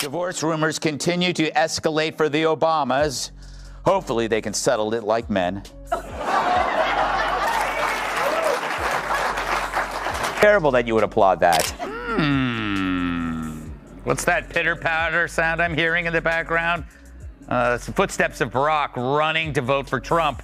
Divorce rumors continue to escalate for the Obamas. Hopefully they can settle it like men. Terrible that you would applaud that. What's that pitter-patter sound I'm hearing in the background? It's the footsteps of Barack running to vote for Trump.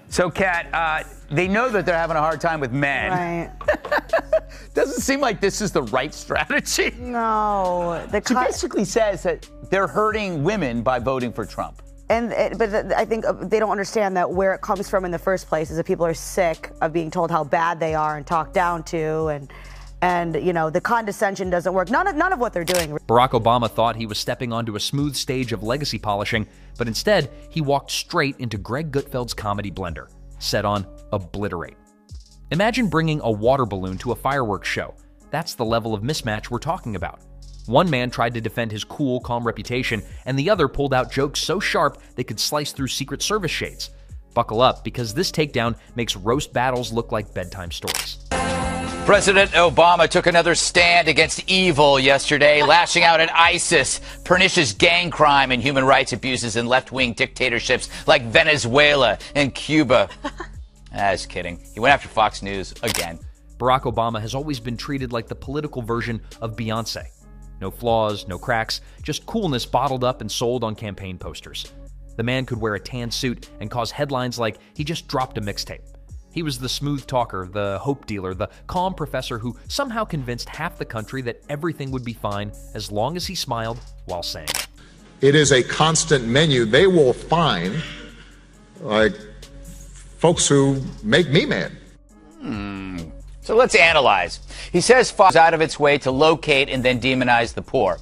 So, Kat, they know that they're having a hard time with men. Right. Doesn't seem like this is the right strategy. No. She basically says that they're hurting women by voting for Trump. But I think they don't understand that where it comes from in the first place is that people are sick of being told how bad they are and talked down to, and you know, the condescension doesn't work. None of what they're doing. Barack Obama thought he was stepping onto a smooth stage of legacy polishing, but instead he walked straight into Greg Gutfeld's comedy blender, set on obliterate. Imagine bringing a water balloon to a fireworks show. That's the level of mismatch we're talking about. One man tried to defend his cool, calm reputation, and the other pulled out jokes so sharp they could slice through Secret Service shades. Buckle up, because this takedown makes roast battles look like bedtime stories. President Obama took another stand against evil yesterday, lashing out at ISIS, pernicious gang crime and human rights abuses in left-wing dictatorships like Venezuela and Cuba. I was kidding. He went after Fox News again. Barack Obama has always been treated like the political version of Beyoncé. No flaws, no cracks, just coolness bottled up and sold on campaign posters. The man could wear a tan suit and cause headlines like he just dropped a mixtape. He was the smooth talker, the hope dealer, the calm professor who somehow convinced half the country that everything would be fine as long as he smiled while saying it. It is a constant menu. They will find, like, folks who make me mad. So let's analyze. He says Fox is out of its way to locate and then demonize the poor.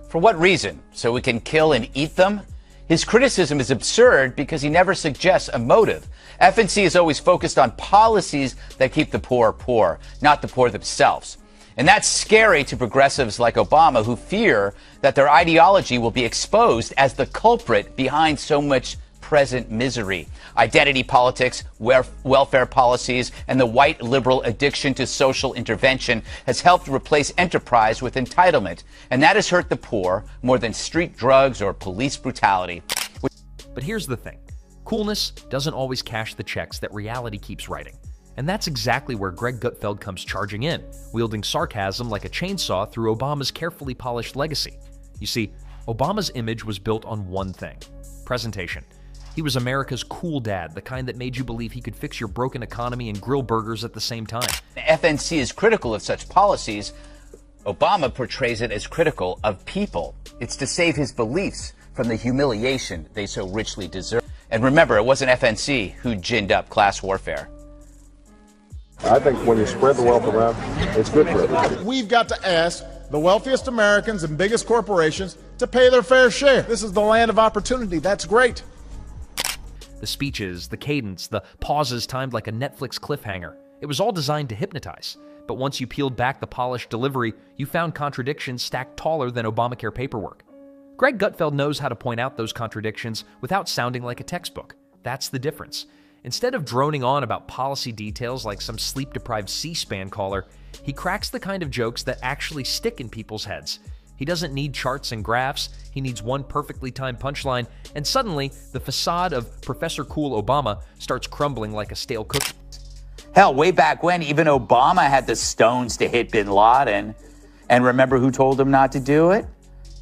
For what reason? So we can kill and eat them? His criticism is absurd because he never suggests a motive. FNC is always focused on policies that keep the poor, not the poor themselves. And that's scary to progressives like Obama who fear that their ideology will be exposed as the culprit behind so much present misery. Identity politics, welfare policies, and the white liberal addiction to social intervention has helped replace enterprise with entitlement. And that has hurt the poor more than street drugs or police brutality. But here's the thing. Coolness doesn't always cash the checks that reality keeps writing. And that's exactly where Greg Gutfeld comes charging in, wielding sarcasm like a chainsaw through Obama's carefully polished legacy. You see, Obama's image was built on one thing: presentation. He was America's cool dad, the kind that made you believe he could fix your broken economy and grill burgers at the same time. The FNC is critical of such policies. Obama portrays it as critical of people. It's to save his beliefs from the humiliation they so richly deserve. And remember, it wasn't FNC who ginned up class warfare. I think when you spread the wealth around, it's good for everybody. We've got to ask the wealthiest Americans and biggest corporations to pay their fair share. This is the land of opportunity. That's great. The speeches, the cadence, the pauses timed like a Netflix cliffhanger. It was all designed to hypnotize. But once you peeled back the polished delivery, you found contradictions stacked taller than Obamacare paperwork. Greg Gutfeld knows how to point out those contradictions without sounding like a textbook. That's the difference. Instead of droning on about policy details like some sleep-deprived C-SPAN caller, he cracks the kind of jokes that actually stick in people's heads. He doesn't need charts and graphs, he needs one perfectly timed punchline, and suddenly, the facade of Professor Cool Obama starts crumbling like a stale cookie. Hell, way back when, even Obama had the stones to hit bin Laden. And remember who told him not to do it?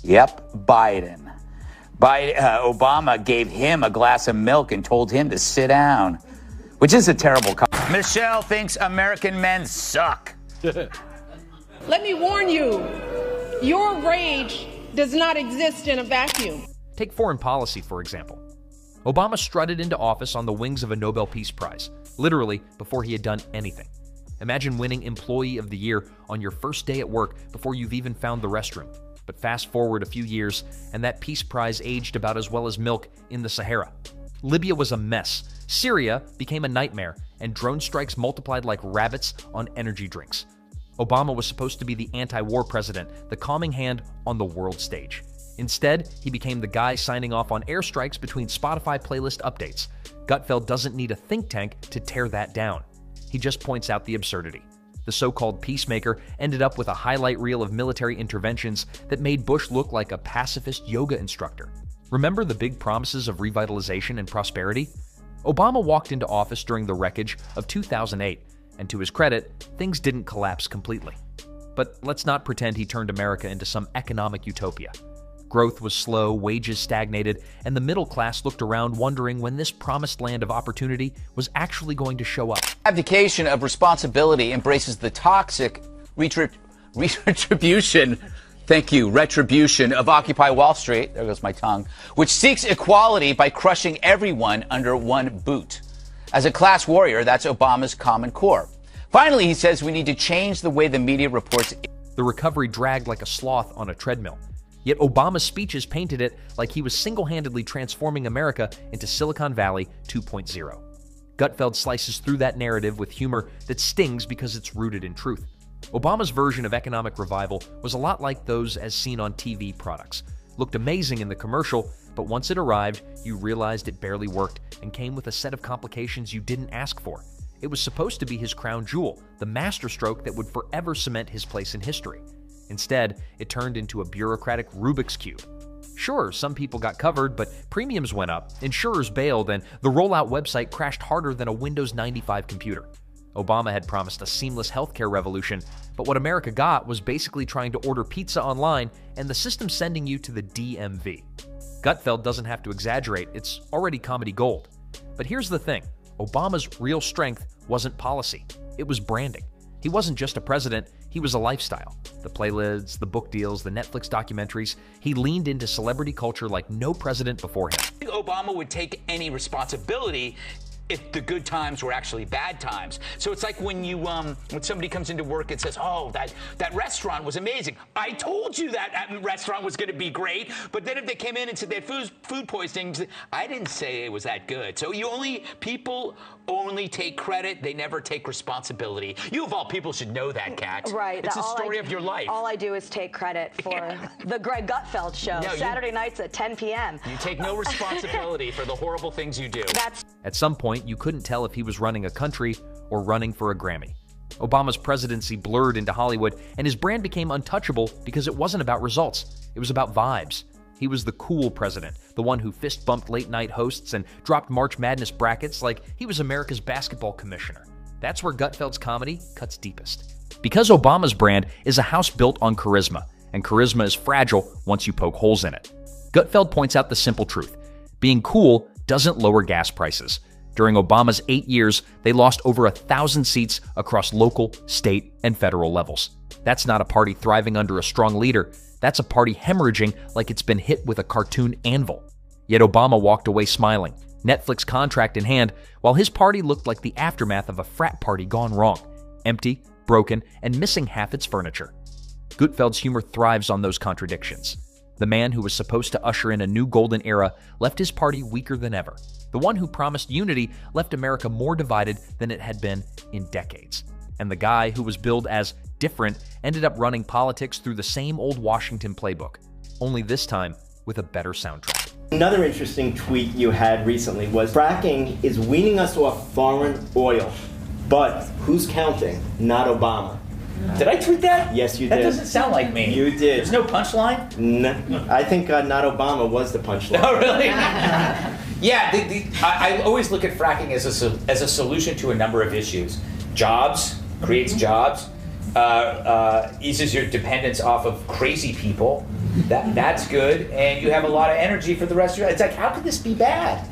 Yep, Biden. Obama gave him a glass of milk and told him to sit down, which is a terrible comment. Michelle thinks American men suck. Let me warn you, your rage does not exist in a vacuum. Take foreign policy, for example. Obama strutted into office on the wings of a Nobel Peace Prize, literally before he had done anything. Imagine winning Employee of the Year on your first day at work before you've even found the restroom. But fast forward a few years, and that Peace Prize aged about as well as milk in the Sahara. Libya was a mess. Syria became a nightmare, and drone strikes multiplied like rabbits on energy drinks. Obama was supposed to be the anti-war president, the calming hand on the world stage. Instead, he became the guy signing off on airstrikes between Spotify playlist updates. Gutfeld doesn't need a think tank to tear that down. He just points out the absurdity. The so-called peacemaker ended up with a highlight reel of military interventions that made Bush look like a pacifist yoga instructor. Remember the big promises of revitalization and prosperity? Obama walked into office during the wreckage of 2008, and to his credit, things didn't collapse completely. But let's not pretend he turned America into some economic utopia. Growth was slow, wages stagnated, and the middle class looked around wondering when this promised land of opportunity was actually going to show up. Abdication of responsibility embraces the toxic retribution of Occupy Wall Street, there goes my tongue, which seeks equality by crushing everyone under one boot. As a class warrior, that's Obama's Common Core. Finally, he says we need to change the way the media reports. The recovery dragged like a sloth on a treadmill. Yet Obama's speeches painted it like he was single-handedly transforming America into Silicon Valley 2.0. Gutfeld slices through that narrative with humor that stings because it's rooted in truth. Obama's version of economic revival was a lot like those as seen on TV products. Looked amazing in the commercial, but once it arrived, you realized it barely worked and came with a set of complications you didn't ask for. It was supposed to be his crown jewel, the masterstroke that would forever cement his place in history. Instead, it turned into a bureaucratic Rubik's Cube. Sure, some people got covered, but premiums went up, insurers bailed, and the rollout website crashed harder than a Windows 95 computer. Obama had promised a seamless healthcare revolution, but what America got was basically trying to order pizza online and the system sending you to the DMV. Gutfeld doesn't have to exaggerate, it's already comedy gold. But here's the thing, Obama's real strength wasn't policy, it was branding. He wasn't just a president, he was a lifestyle. The playlists, the book deals, the Netflix documentaries, he leaned into celebrity culture like no president before him. I think Obama would take any responsibility if the good times were actually bad times. So it's like when you when somebody comes into work and says, "Oh, that restaurant was amazing. I told you that restaurant was going to be great." But then if they came in and said they had food poisoning, I didn't say it was that good. So people only take credit, they never take responsibility. You of all people should know that, Kat. Right. It's the story of your life. All I do is take credit for the Greg Gutfeld show, Saturday nights at 10 p.m. You take no responsibility for the horrible things you do. At some point, you couldn't tell if he was running a country or running for a Grammy. Obama's presidency blurred into Hollywood, and his brand became untouchable because it wasn't about results. It was about vibes. He was the cool president, the one who fist-bumped late-night hosts and dropped March Madness brackets like he was America's basketball commissioner. That's where Gutfeld's comedy cuts deepest. Because Obama's brand is a house built on charisma, and charisma is fragile once you poke holes in it. Gutfeld points out the simple truth. Being cool doesn't lower gas prices. During Obama's 8 years, they lost over 1,000 seats across local, state, and federal levels. That's not a party thriving under a strong leader. That's a party hemorrhaging like it's been hit with a cartoon anvil. Yet Obama walked away smiling, Netflix contract in hand, while his party looked like the aftermath of a frat party gone wrong, empty, broken, and missing half its furniture. Gutfeld's humor thrives on those contradictions. The man who was supposed to usher in a new golden era left his party weaker than ever. The one who promised unity left America more divided than it had been in decades. And the guy who was billed as different ended up running politics through the same old Washington playbook, only this time with a better soundtrack. Another interesting tweet you had recently was fracking is weaning us off foreign oil, but who's counting? Not Obama. Did I tweet that? Yes, you did. That doesn't sound like me. You did. There's no punchline? No, I think not Obama was the punchline. Oh, really? Yeah, I always look at fracking as a solution to a number of issues. Jobs, creates jobs, eases your dependence off of crazy people. That's good, and you have a lot of energy for the rest of your life. It's like, how could this be bad?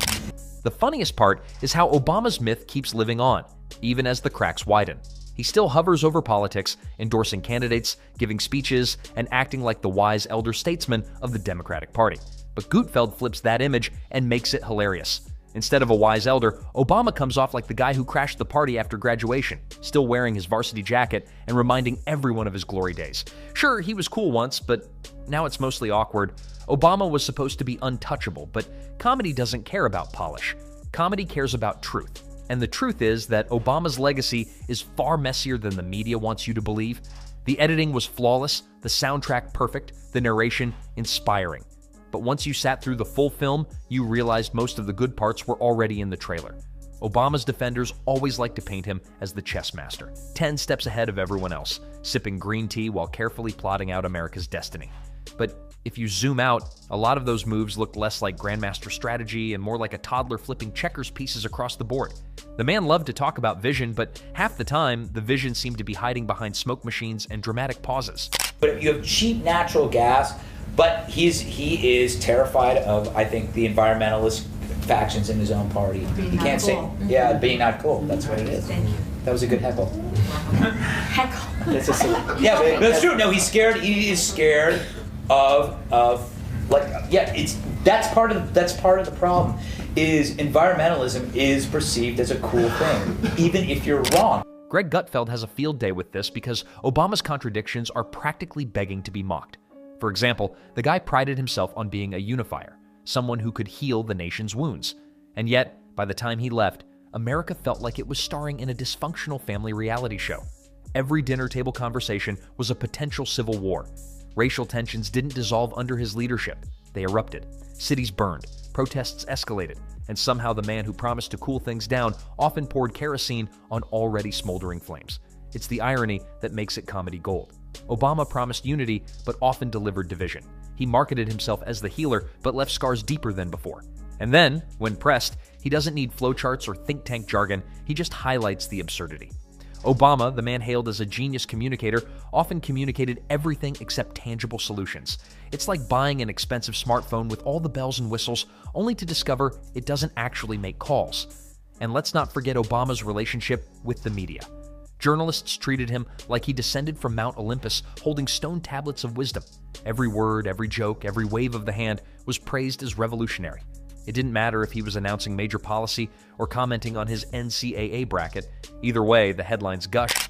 The funniest part is how Obama's myth keeps living on, even as the cracks widen. He still hovers over politics, endorsing candidates, giving speeches, and acting like the wise elder statesman of the Democratic Party. But Gutfeld flips that image and makes it hilarious. Instead of a wise elder, Obama comes off like the guy who crashed the party after graduation, still wearing his varsity jacket and reminding everyone of his glory days. Sure, he was cool once, but now it's mostly awkward. Obama was supposed to be untouchable, but comedy doesn't care about polish. Comedy cares about truth. And the truth is that Obama's legacy is far messier than the media wants you to believe. The editing was flawless, the soundtrack perfect, the narration inspiring. But once you sat through the full film, you realized most of the good parts were already in the trailer. Obama's defenders always like to paint him as the chess master, 10 steps ahead of everyone else, sipping green tea while carefully plotting out America's destiny. But if you zoom out, a lot of those moves look less like grandmaster strategy and more like a toddler flipping checkers pieces across the board. The man loved to talk about vision, but half the time, the vision seemed to be hiding behind smoke machines and dramatic pauses. But if you have cheap natural gas, but he is terrified of, I think, the environmentalist factions in his own party. He can't say, yeah, being not cool. That's what it is. Thank you. That was a good heckle. Heckle. Yeah, but that's true. No, he's scared. He is scared of that's part of the problem. Is environmentalism is perceived as a cool thing, even if you're wrong. Greg Gutfeld has a field day with this because Obama's contradictions are practically begging to be mocked. For example, the guy prided himself on being a unifier, someone who could heal the nation's wounds. And yet, by the time he left, America felt like it was starring in a dysfunctional family reality show. Every dinner table conversation was a potential civil war. Racial tensions didn't dissolve under his leadership. They erupted. Cities burned. Protests escalated. And somehow the man who promised to cool things down often poured kerosene on already smoldering flames. It's the irony that makes it comedy gold. Obama promised unity, but often delivered division. He marketed himself as the healer, but left scars deeper than before. And then, when pressed, he doesn't need flowcharts or think tank jargon, he just highlights the absurdity. Obama, the man hailed as a genius communicator, often communicated everything except tangible solutions. It's like buying an expensive smartphone with all the bells and whistles, only to discover it doesn't actually make calls. And let's not forget Obama's relationship with the media. Journalists treated him like he descended from Mount Olympus holding stone tablets of wisdom. Every word, every joke, every wave of the hand was praised as revolutionary. It didn't matter if he was announcing major policy or commenting on his NCAA bracket. Either way, the headlines gushed.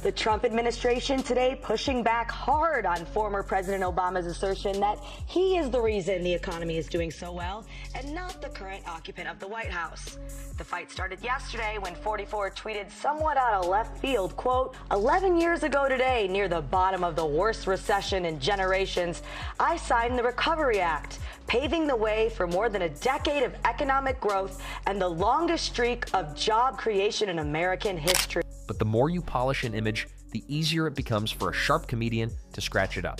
The Trump administration today pushing back hard on former President Obama's assertion that he is the reason the economy is doing so well and not the current occupant of the White House. The fight started yesterday when 44 tweeted somewhat out of left field, quote, 11 years ago today, near the bottom of the worst recession in generations, I signed the Recovery Act, paving the way for more than a decade of economic growth and the longest streak of job creation in American history. But the more you polish an image, the easier it becomes for a sharp comedian to scratch it up.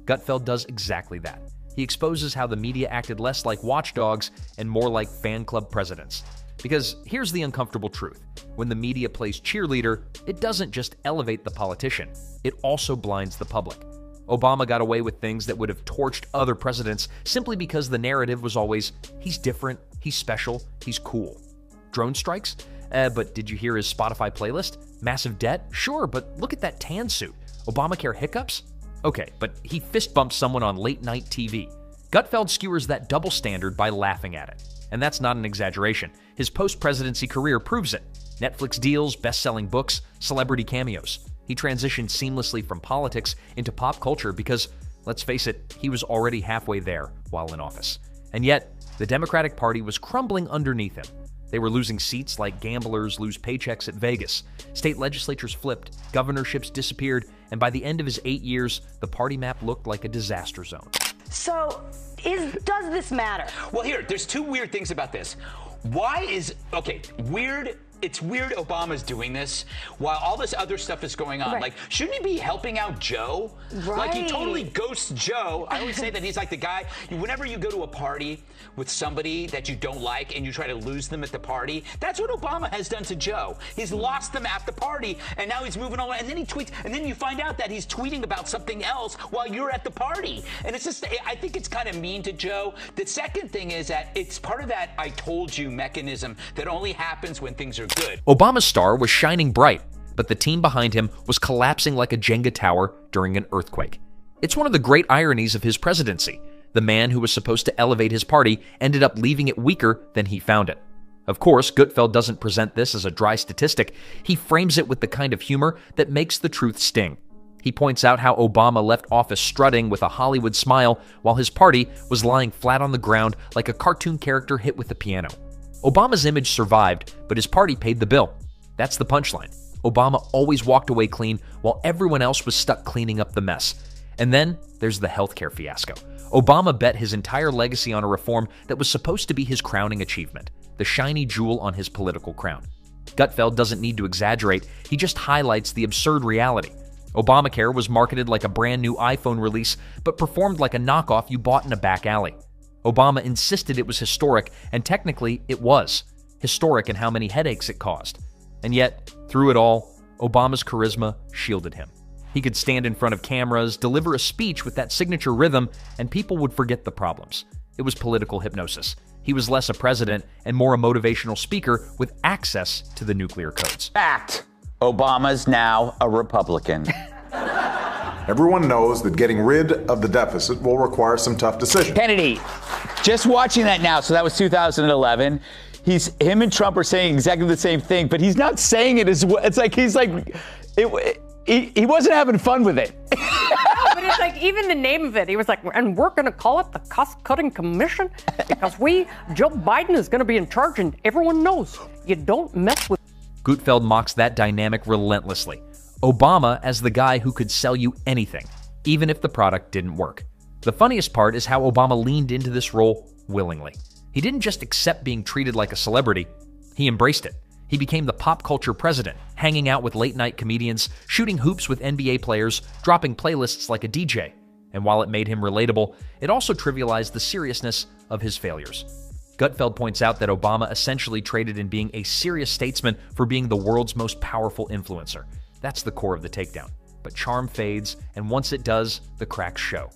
Gutfeld does exactly that. He exposes how the media acted less like watchdogs and more like fan club presidents. Because here's the uncomfortable truth. When the media plays cheerleader, it doesn't just elevate the politician, it also blinds the public. Obama got away with things that would have torched other presidents simply because the narrative was always, he's different, he's special, he's cool. Drone strikes? But did you hear his Spotify playlist? Massive debt? Sure, but look at that tan suit. Obamacare hiccups? Okay, but he fist bumped someone on late night TV. Gutfeld skewers that double standard by laughing at it. And that's not an exaggeration. His post-presidency career proves it. Netflix deals, best-selling books, celebrity cameos. He transitioned seamlessly from politics into pop culture because, let's face it, he was already halfway there while in office. And yet, the Democratic Party was crumbling underneath him. They were losing seats like gamblers lose paychecks at Vegas. State legislatures flipped, governorships disappeared, and by the end of his 8 years, the party map looked like a disaster zone. So, does this matter? Well, there's two weird things about this. It's weird Obama's doing this while all this other stuff is going on. Right. Like, shouldn't he be helping out Joe? Right. Like, he totally ghosts Joe. I always say that he's like the guy, whenever you go to a party with somebody that you don't like and you try to lose them at the party, that's what Obama has done to Joe. He's lost them at the party, and now he's moving on. And then he tweets, and then you find out that he's tweeting about something else while you're at the party. And it's just, I think it's kind of mean to Joe. The second thing is that it's part of that I told you mechanism that only happens when things are good. Obama's star was shining bright, but the team behind him was collapsing like a Jenga tower during an earthquake. It's one of the great ironies of his presidency. The man who was supposed to elevate his party ended up leaving it weaker than he found it. Of course, Gutfeld doesn't present this as a dry statistic. He frames it with the kind of humor that makes the truth sting. He points out how Obama left office strutting with a Hollywood smile while his party was lying flat on the ground like a cartoon character hit with a piano. Obama's image survived, but his party paid the bill. That's the punchline. Obama always walked away clean while everyone else was stuck cleaning up the mess. And then there's the healthcare fiasco. Obama bet his entire legacy on a reform that was supposed to be his crowning achievement. the shiny jewel on his political crown. Gutfeld doesn't need to exaggerate, he just highlights the absurd reality. Obamacare was marketed like a brand new iPhone release, but performed like a knockoff you bought in a back alley. Obama insisted it was historic, and technically it was. Historic in how many headaches it caused. And yet, through it all, Obama's charisma shielded him. He could stand in front of cameras, deliver a speech with that signature rhythm, and people would forget the problems. It was political hypnosis. He was less a president and more a motivational speaker with access to the nuclear codes. Fact. Obama's now a Republican. Everyone knows that getting rid of the deficit will require some tough decisions. Kennedy, just watching that now, so that was 2011. Him and Trump are saying exactly the same thing, but he's not saying it as well. It's like he wasn't having fun with it. No, but it's like even the name of it. He was like, and we're going to call it the cost-cutting commission because Joe Biden is going to be in charge, and everyone knows you don't mess with. Gutfeld mocks that dynamic relentlessly. Obama as the guy who could sell you anything, even if the product didn't work. The funniest part is how Obama leaned into this role willingly. He didn't just accept being treated like a celebrity, he embraced it. He became the pop culture president, hanging out with late-night comedians, shooting hoops with NBA players, dropping playlists like a DJ. And while it made him relatable, it also trivialized the seriousness of his failures. Gutfeld points out that Obama essentially traded in being a serious statesman for being the world's most powerful influencer. That's the core of the takedown. But charm fades, and once it does, the cracks show.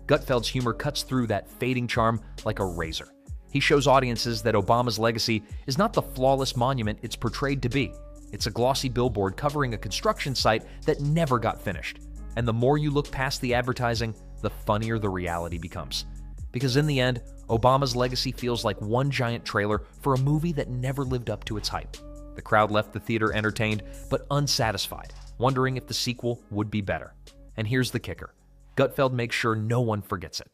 Gutfeld's humor cuts through that fading charm like a razor. He shows audiences that Obama's legacy is not the flawless monument it's portrayed to be. It's a glossy billboard covering a construction site that never got finished. And the more you look past the advertising, the funnier the reality becomes. Because in the end, Obama's legacy feels like one giant trailer for a movie that never lived up to its hype. The crowd left the theater entertained, but unsatisfied, wondering if the sequel would be better. And here's the kicker. Gutfeld makes sure no one forgets it.